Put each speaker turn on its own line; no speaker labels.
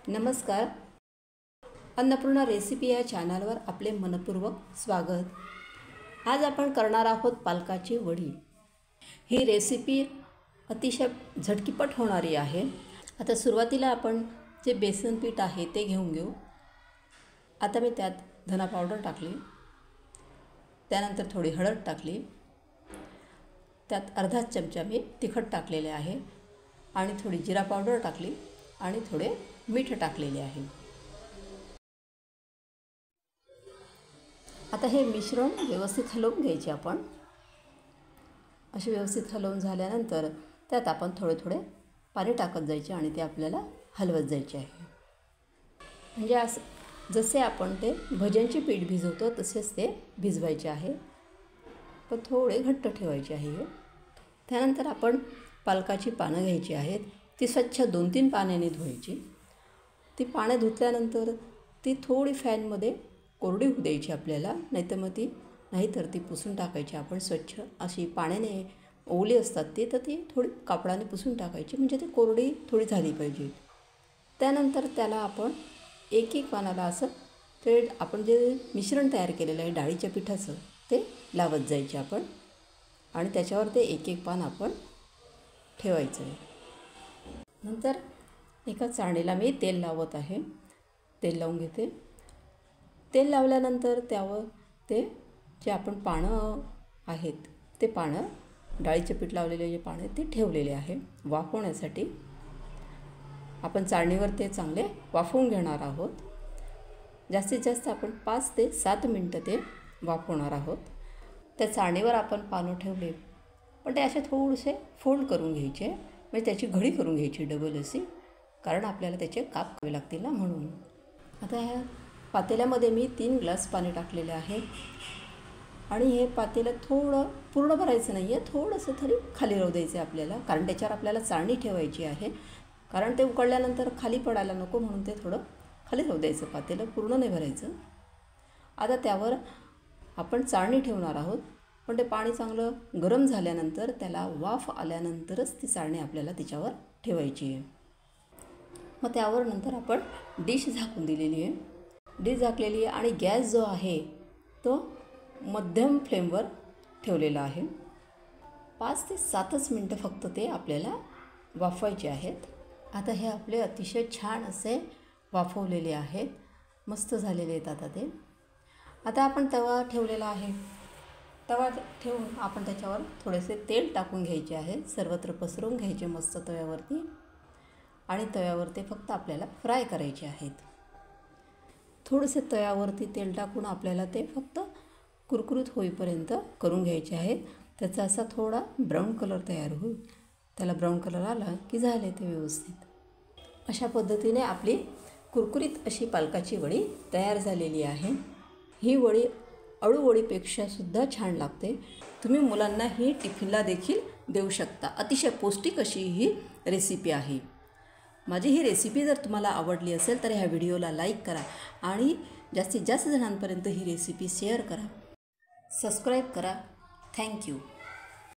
नमस्कार, अन्नपूर्णा रेसिपी या चॅनलवर आपले मनपूर्वक स्वागत। आज आपण करणार आहोत पालकाची वडी। ही रेसिपी अतिशय झटकीपट होणारी आहे। आता सुरुवातीला आपण जे बेसन पीठ आहे ते घेऊन घेऊ। आता मी त्यात धना पावडर टाकली, त्यानंतर थोडी हळद टाकली, त्यात अर्धा चमचा मी तिखट टाकलेले आहे आणि थोडी जिरा पावडर टाकली आणि थोडे मीठ टाकलेले आहे। आता हे मिश्रण व्यवस्थित हलवून घ्यायचे आपण। असे व्यवस्थित हलवून झाल्यानंतर त्यात आपण थोडे थोडे पाणी टाकत जायचे आणि ते आपल्याला हलवत जायचे आहे। म्हणजे असं जसे आपण ते भज्यांचे पीठ भिजवतो तसेच ते भिजवायचे आहे, पण थोडे घट्ट ठेवायचे आहे। त्यानंतर आपण पालकाची पानं घ्यायची आहेत, ती स्वच्छ 2-3 पाण्याने धुवायची। ती पानं धुतल्यानंतर ती थोडी फॅनमध्ये कोरडी होऊ द्यायची आपल्याला, नाहीतर ती पुसून टाकायची आपण स्वच्छ। अशी पाण्याने ओली असतात ती थोडी कापडाने पुसून टाकायची, म्हणजे ती कोरडी थोडी झाली पाहिजे। त्यानंतर त्याला आपण एक पानाला असं ते आपण जे मिश्रण तयार केलेलं आहे डाळीच्या पिठाचं ते लावत जायचे आपण आणि त्याच्यावर ते एक पान आपण ठेवायचं आहे। नंतर एका चाळणीला मी तेल लावत आहे, तेल लावून घेते। तेल लावल्यानंतर त्यावर ते जे आपण पानं आहेत ते पानं डाळीचे पीठ लावलेले जे पानं ते ठेवलेले आहे वाफवण्यासाठी। आपण चाळणीवर ते चांगले वाफवून घेणार आहोत। जास्तीत जास्त आपण 5 ते 7 मिनटं ते वाफवणार आहोत। त्या चाळणीवर आपण पानं ठेवले, पण ते असे थोडेसे फोल्ड करून घ्यायचे, म्हणजे त्याची घडी करून घ्यायची डबल अशी, कारण आपल्याला त्याचे काप करावे लागतील ना म्हणून। आता ह्या पातेल्यामध्ये मी 3 ग्लास पाणी टाकलेले आहे आणि हे पातेलं थोडं पूर्ण भरायचं नाही आहे, थोडंसं तरी खाली राहू द्यायचं आहे आपल्याला, कारण त्याच्यावर आपल्याला चाळणी ठेवायची आहे। कारण ते उकळल्यानंतर खाली पडायला नको म्हणून ते थोडं खाली राहू द्यायचं, पातेलं पूर्ण नाही भरायचं। आता त्यावर आपण चाळणी ठेवणार आहोत, पण ते पाणी चांगलं गरम झाल्यानंतर त्याला वाफ आल्यानंतरच ती चाळणी आपल्याला त्याच्यावर ठेवायची आहे। मग त्यावर नंतर आपण डिश झाकून दिलेली आहे, डिश झाकलेली आहे आणि गॅस जो आहे तो मध्यम फ्लेमवर ठेवलेला आहे। 5 ते 7 मिनटं फक्त ते आपल्याला वाफवायचे आहेत। आता हे आपले अतिशय छान असे वाफवलेले आहेत, मस्त झालेले आहेत आता ते। आता आपण तवा ठेवलेला आहे, तवा ठेवून आपण त्याच्यावर थोडेसे तेल टाकून घ्यायचे आहे, सर्वत्र पसरवून घ्यायचे मस्त तव्यावरती आणि तव्यावर ते फक्त आपल्याला फ्राय करायचे आहेत। थोडेसे तव्यावरती तेल टाकून आपल्याला ते फक्त कुरकुरीत होईपर्यंत करून घ्यायचे आहेत। त्याचा असा थोडा ब्राऊन कलर तयार होईल, त्याला ब्राऊन कलर आला की झाले ते व्यवस्थित। अशा पद्धतीने आपली कुरकुरीत अशी पालकाची वडी तयार झालेली आहे। ही वडी अळूवडीपेक्षा सुद्धा छान लागते। तुम्ही मुलांना ही टिफिनला देखील देऊ शकता। अतिशय पौष्टिक अशी ही रेसिपी आहे। माझी ही रेसिपी जर तुम्हाला आवडली असेल तर ह्या व्हिडिओला लाईक करा आणि जास्तीत जास्त जणांपर्यंत ही रेसिपी शेअर करा, सबस्क्राईब करा। थँक्यू।